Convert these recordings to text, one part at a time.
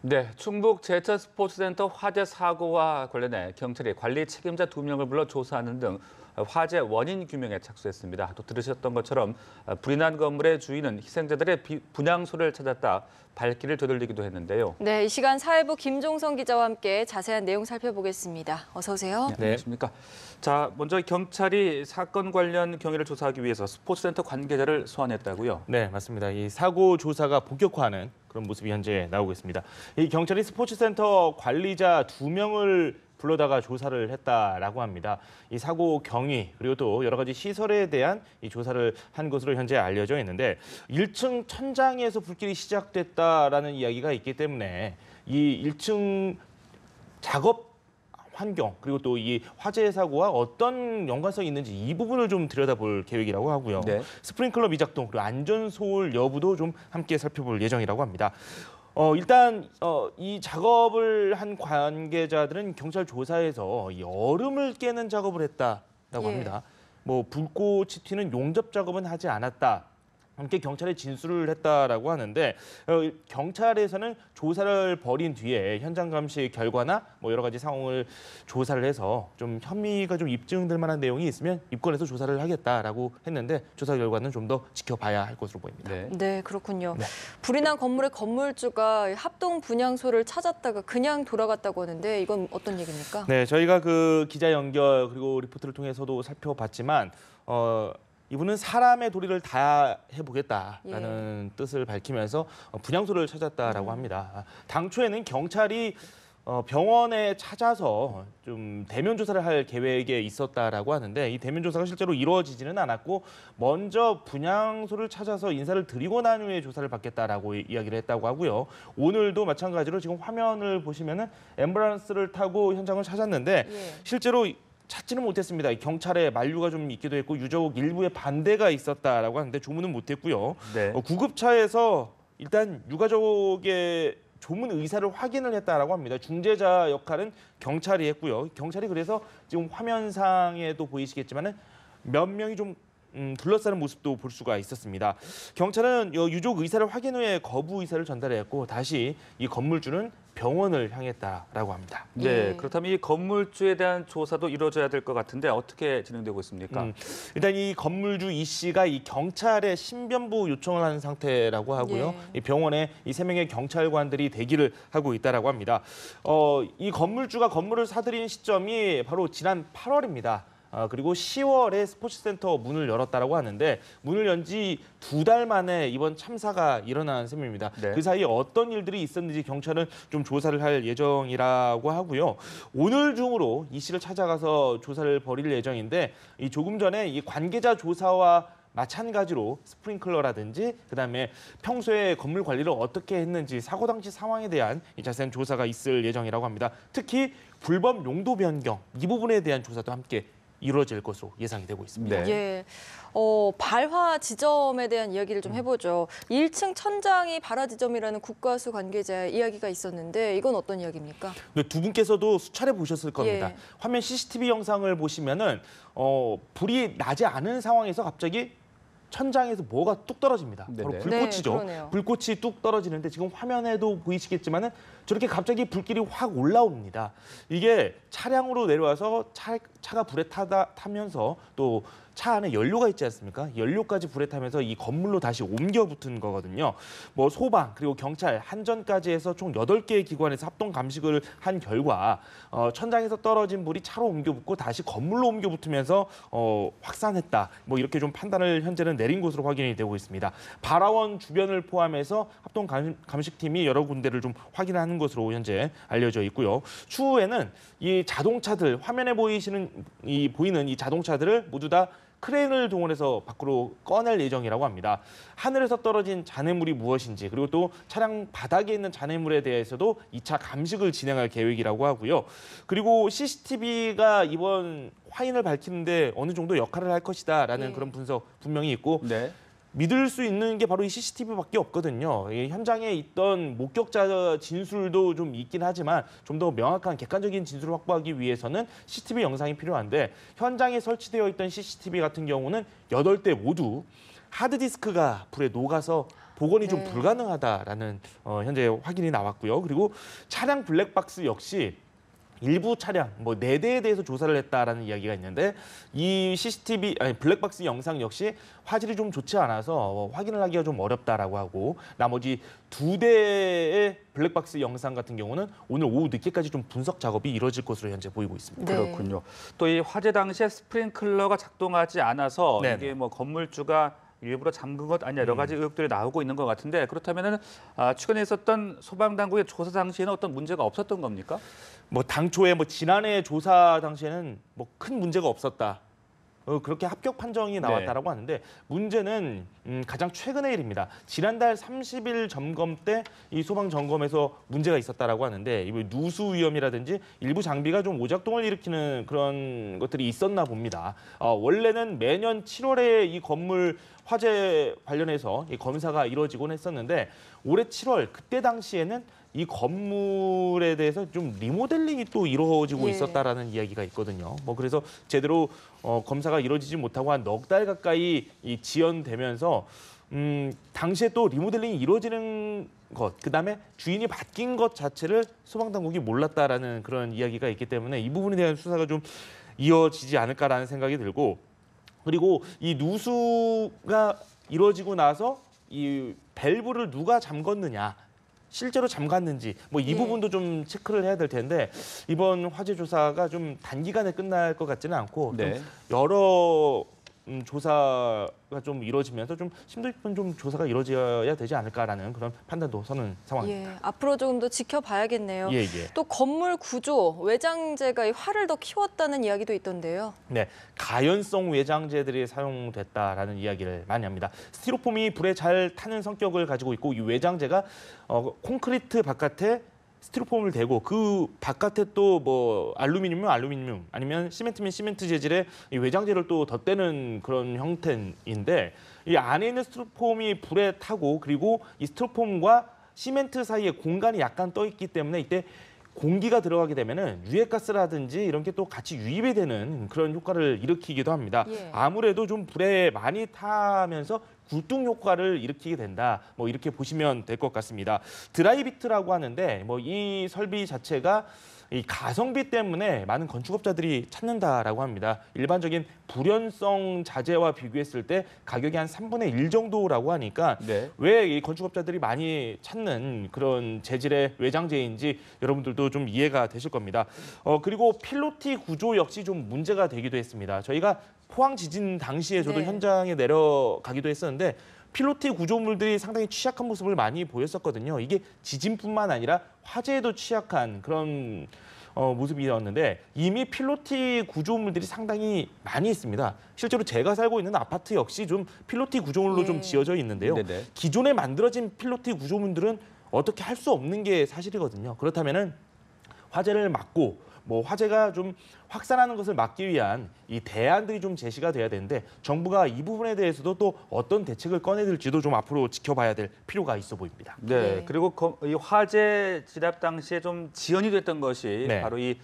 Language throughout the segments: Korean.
네, 충북 제천 스포츠센터 화재 사고와 관련해 경찰이 관리 책임자 2명을 불러 조사하는 등 화재 원인 규명에 착수했습니다. 또 들으셨던 것처럼 불이 난 건물의 주인은 희생자들의 분향소를 찾았다 발길을 되돌리기도 했는데요. 네, 이 시간 사회부 김종성 기자와 함께 자세한 내용 살펴보겠습니다. 어서 오세요. 네, 안녕하십니까. 자, 먼저 경찰이 사건 관련 경위를 조사하기 위해서 스포츠센터 관계자를 소환했다고요? 네, 맞습니다. 이 사고 조사가 본격화하는 그런 모습이 현재 나오고 있습니다. 이 경찰이 스포츠센터 관리자 2명을 불러다가 조사를 했다라고 합니다. 이 사고 경위 그리고 또 여러 가지 시설에 대한 이 조사를 한 것으로 현재 알려져 있는데 1층 천장에서 불길이 시작됐다라는 이야기가 있기 때문에 이 1층 작업 환경 그리고 또 이 화재 사고와 어떤 연관성이 있는지 이 부분을 좀 들여다볼 계획이라고 하고요. 네. 스프링클러 미작동 그리고 안전 소홀 여부도 좀 함께 살펴볼 예정이라고 합니다. 일단 이 작업을 한 관계자들은 경찰 조사에서 이 얼음을 깨는 작업을 했다라고 합니다. 뭐 불꽃이 튀는 용접 작업은 하지 않았다. 함께 경찰에 진술을 했다라고 하는데 경찰에서는 조사를 벌인 뒤에 현장 감시 결과나 뭐 여러 가지 상황을 조사를 해서 좀 혐의가 좀 입증될 만한 내용이 있으면 입건해서 조사를 하겠다라고 했는데 조사 결과는 좀 더 지켜봐야 할 것으로 보입니다. 네, 그렇군요. 네. 불이 난 건물의 건물주가 합동 분향소를 찾았다가 그냥 돌아갔다고 하는데 이건 어떤 얘기입니까? 네, 저희가 그 기자 연결 그리고 리포트를 통해서도 살펴봤지만 이분은 사람의 도리를 다 해보겠다라는 뜻을 밝히면서 분향소를 찾았다라고 합니다. 당초에는 경찰이 병원에 찾아서 좀 대면 조사를 할 계획에 있었다라고 하는데 이 대면 조사가 실제로 이루어지지는 않았고 먼저 분향소를 찾아서 인사를 드리고 난 후에 조사를 받겠다라고 이야기를 했다고 하고요. 오늘도 마찬가지로 지금 화면을 보시면은 앰뷸런스를 타고 현장을 찾았는데 실제로 찾지는 못했습니다. 경찰에 만류가 좀 있기도 했고 유족 일부의 반대가 있었다라고 하는데 조문은 못했고요. 네. 구급차에서 일단 유가족의 조문 의사를 확인을 했다라고 합니다. 중재자 역할은 경찰이 했고요. 경찰이 그래서 지금 화면상에도 보이시겠지만은 몇 명이 좀 둘러싸는 모습도 볼 수가 있었습니다. 경찰은 유족 의사를 확인 후에 거부 의사를 전달했고 다시 이 건물주는 병원을 향했다라고 합니다. 네, 그렇다면 이 건물주에 대한 조사도 이루어져야 될 것 같은데 어떻게 진행되고 있습니까? 일단 이 건물주 이 씨가 이 경찰에 신변보 요청을 한 상태라고 하고요. 이 병원에 이 3명의 경찰관들이 대기를 하고 있다라고 합니다. 이 건물주가 건물을 사들인 시점이 바로 지난 8월입니다. 그리고 10월에 스포츠센터 문을 열었다라고 하는데 문을 연 지 2달 만에 이번 참사가 일어난 셈입니다. 네. 그 사이에 어떤 일들이 있었는지 경찰은 좀 조사를 할 예정이라고 하고요. 오늘 중으로 이 씨를 찾아가서 조사를 벌일 예정인데 이 조금 전에 이 관계자 조사와 마찬가지로 스프링클러라든지 그다음에 평소에 건물 관리를 어떻게 했는지 사고 당시 상황에 대한 이 자세한 조사가 있을 예정이라고 합니다. 특히 불법 용도 변경 이 부분에 대한 조사도 함께 이루어질 것으로 예상이 되고 있습니다. 네. 발화 지점에 대한 이야기를 좀 해보죠. 1층 천장이 발화 지점이라는 국가수 관계자의 이야기가 있었는데 이건 어떤 이야기입니까? 네, 두 분께서도 수차례 보셨을 겁니다. 화면 CCTV 영상을 보시면은 불이 나지 않은 상황에서 갑자기 천장에서 뭐가 뚝 떨어집니다. 바로 불꽃이죠. 네, 불꽃이 뚝 떨어지는데 지금 화면에도 보이시겠지만은 저렇게 갑자기 불길이 확 올라옵니다. 이게 차량으로 내려와서 차가 불에 타면서 또 차 안에 연료가 있지 않습니까? 연료까지 불에 타면서 이 건물로 다시 옮겨 붙은 거거든요. 뭐 소방 그리고 경찰, 한전까지 해서 총 8개의 기관에서 합동 감식을 한 결과 천장에서 떨어진 불이 차로 옮겨 붙고 다시 건물로 옮겨 붙으면서 확산했다. 뭐 이렇게 좀 판단을 현재는 내린 것으로 확인이 되고 있습니다. 발화원 주변을 포함해서 합동 감식팀이 여러 군데를 좀 확인하는 것으로 현재 알려져 있고요. 추후에는 이 자동차들 화면에 보이는 이 자동차들을 모두 다 크레인을 동원해서 밖으로 꺼낼 예정이라고 합니다. 하늘에서 떨어진 잔해물이 무엇인지 그리고 또 차량 바닥에 있는 잔해물에 대해서도 2차 감식을 진행할 계획이라고 하고요. 그리고 CCTV가 이번 화인을 밝히는데 어느 정도 역할을 할 것이다라는 그런 분석 분명히 있고 믿을 수 있는 게 바로 이 CCTV밖에 없거든요. 현장에 있던 목격자 진술도 좀 있긴 하지만 좀 더 명확한 객관적인 진술을 확보하기 위해서는 CCTV 영상이 필요한데 현장에 설치되어 있던 CCTV 같은 경우는 8대 모두 하드디스크가 불에 녹아서 복원이 좀 네. 불가능하다라는 현재 확인이 나왔고요. 그리고 차량 블랙박스 역시 일부 차량 뭐 4대에 대해서 조사를 했다라는 이야기가 있는데 이 CCTV 블랙박스 영상 역시 화질이 좀 좋지 않아서 확인을 하기가 좀 어렵다라고 하고 나머지 2대의 블랙박스 영상 같은 경우는 오늘 오후 늦게까지 좀 분석 작업이 이루어질 것으로 현재 보이고 있습니다. 네. 그렇군요. 또 이 화재 당시에 스프링클러가 작동하지 않아서 네네. 이게 뭐 건물주가 일부러 잠근 것 아니냐 여러 가지 의혹들이 나오고 있는 것 같은데 그렇다면은 최근에 있었던 소방 당국의 조사 당시에는 어떤 문제가 없었던 겁니까? 뭐 당초에 뭐 지난해 조사 당시에는 뭐 큰 문제가 없었다. 그렇게 합격 판정이 나왔다라고 하는데 문제는 가장 최근의 일입니다. 지난달 30일 점검 때 이 소방 점검에서 문제가 있었다라고 하는데 이 누수 위험이라든지 일부 장비가 좀 오작동을 일으키는 그런 것들이 있었나 봅니다. 원래는 매년 7월에 이 건물 화재 관련해서 이 검사가 이루어지곤 했었는데 올해 7월 그때 당시에는 이 건물에 대해서 좀 리모델링이 또 이루어지고 예. 있었다라는 이야기가 있거든요. 뭐 그래서 제대로 검사가 이루어지지 못하고 한 넉 달 가까이 이 지연되면서 당시에 또 리모델링이 이루어지는 것, 그다음에 주인이 바뀐 것 자체를 소방당국이 몰랐다라는 그런 이야기가 있기 때문에 이 부분에 대한 수사가 좀 이어지지 않을까라는 생각이 들고 그리고 이 누수가 이루어지고 나서 이 밸브를 누가 잠궜느냐 실제로 잠갔는지 뭐 이 예. 부분도 좀 체크를 해야 될 텐데 이번 화재 조사가 좀 단기간에 끝날 것 같지는 않고 네. 좀 여러 조사가 좀 이루어지면서 좀 심도 깊은 좀 조사가 이루어져야 되지 않을까라는 그런 판단도 서는 상황입니다. 예, 앞으로 조금 더 지켜봐야겠네요. 예, 예. 또 건물 구조, 외장재가 이 화를 더 키웠다는 이야기도 있던데요. 네, 가연성 외장재들이 사용됐다라는 이야기를 많이 합니다. 스티로폼이 불에 잘 타는 성격을 가지고 있고 이 외장재가 콘크리트 바깥에 스티로폼을 대고 그 바깥에 또 뭐 알루미늄이면 알루미늄 아니면 시멘트면 시멘트 재질의 이 외장재를 또 덧대는 그런 형태인데 이 안에 있는 스티로폼이 불에 타고 그리고 이 스티로폼과 시멘트 사이에 공간이 약간 떠 있기 때문에 이때 공기가 들어가게 되면은 유해가스라든지 이런 게 또 같이 유입이 되는 그런 효과를 일으키기도 합니다. 예. 아무래도 좀 불에 많이 타면서 굴뚝 효과를 일으키게 된다. 뭐 이렇게 보시면 될 것 같습니다. 드라이비트라고 하는데 뭐 이 설비 자체가 이 가성비 때문에 많은 건축업자들이 찾는다라고 합니다. 일반적인 불연성 자재와 비교했을 때 가격이 한 3분의 1 정도라고 하니까 네. 왜 이 건축업자들이 많이 찾는 그런 재질의 외장재인지 여러분들도 좀 이해가 되실 겁니다. 그리고 필로티 구조 역시 좀 문제가 되기도 했습니다. 저희가 포항 지진 당시에 저도 네. 현장에 내려가기도 했었는데 필로티 구조물들이 상당히 취약한 모습을 많이 보였었거든요. 이게 지진뿐만 아니라 화재에도 취약한 그런 모습이었는데 이미 필로티 구조물들이 상당히 많이 있습니다. 실제로 제가 살고 있는 아파트 역시 좀 필로티 구조물로 예. 좀 지어져 있는데요. 네네. 기존에 만들어진 필로티 구조물들은 어떻게 할 수 없는 게 사실이거든요. 그렇다면은 화재를 막고 뭐 화재가 좀 확산하는 것을 막기 위한 이 대안들이 좀 제시가 돼야 되는데 정부가 이 부분에 대해서도 또 어떤 대책을 꺼내들지도 좀 앞으로 지켜봐야 될 필요가 있어 보입니다. 네. 네. 그리고 이 화재 진압 당시에 좀 지연이 됐던 것이 네. 바로 이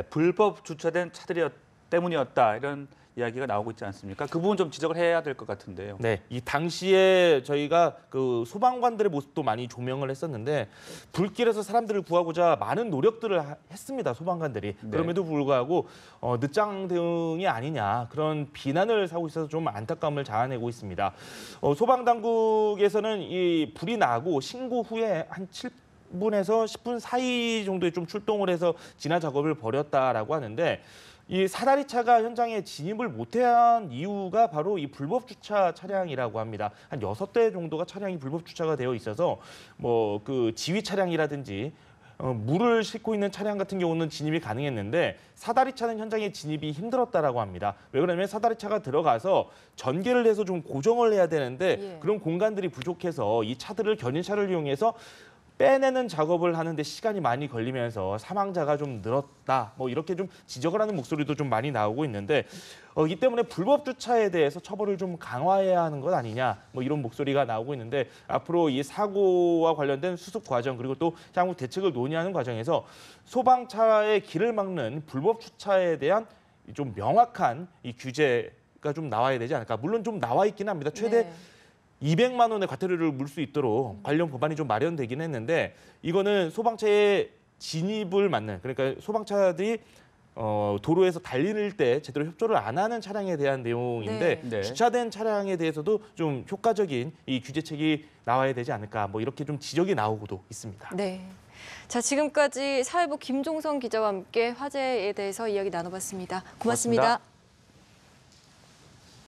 불법 주차된 차들이 때문이었다 이런 이야기가 나오고 있지 않습니까? 그 부분 좀 지적을 해야 될 것 같은데요. 네, 이 당시에 저희가 그 소방관들의 모습도 많이 조명을 했었는데 불길에서 사람들을 구하고자 많은 노력들을 했습니다. 소방관들이. 네. 그럼에도 불구하고 늦장 대응이 아니냐 그런 비난을 사고 있어서 좀 안타까움을 자아내고 있습니다. 소방 당국에서는 이 불이 나고 신고 후에 한 7분에서 10분 사이 정도에 좀 출동을 해서 진화 작업을 벌였다라고 하는데. 이 사다리 차가 현장에 진입을 못한 이유가 바로 이 불법 주차 차량이라고 합니다. 한 6대 정도가 차량이 불법 주차가 되어 있어서 뭐 그 지휘 차량이라든지 물을 싣고 있는 차량 같은 경우는 진입이 가능했는데 사다리 차는 현장에 진입이 힘들었다라고 합니다. 왜 그러냐면 사다리 차가 들어가서 전개를 해서 좀 고정을 해야 되는데 예. 그런 공간들이 부족해서 이 차들을 견인차를 이용해서 빼내는 작업을 하는데 시간이 많이 걸리면서 사망자가 좀 늘었다. 뭐 이렇게 좀 지적을 하는 목소리도 좀 많이 나오고 있는데 이 때문에 불법 주차에 대해서 처벌을 좀 강화해야 하는 것 아니냐. 뭐 이런 목소리가 나오고 있는데 앞으로 이 사고와 관련된 수습 과정 그리고 또 향후 대책을 논의하는 과정에서 소방차의 길을 막는 불법 주차에 대한 좀 명확한 이 규제가 좀 나와야 되지 않을까. 물론 좀 나와 있긴 합니다. 최대 네. 200만 원의 과태료를 물 수 있도록 관련 법안이 좀 마련되긴 했는데 이거는 소방차의 진입을 막는 그러니까 소방차들이 도로에서 달릴 때 제대로 협조를 안 하는 차량에 대한 내용인데 네. 주차된 차량에 대해서도 좀 효과적인 이 규제책이 나와야 되지 않을까 뭐 이렇게 좀 지적이 나오고도 있습니다. 네. 자, 지금까지 사회부 김종성 기자와 함께 화재에 대해서 이야기 나눠봤습니다. 고맙습니다. 고맙습니다.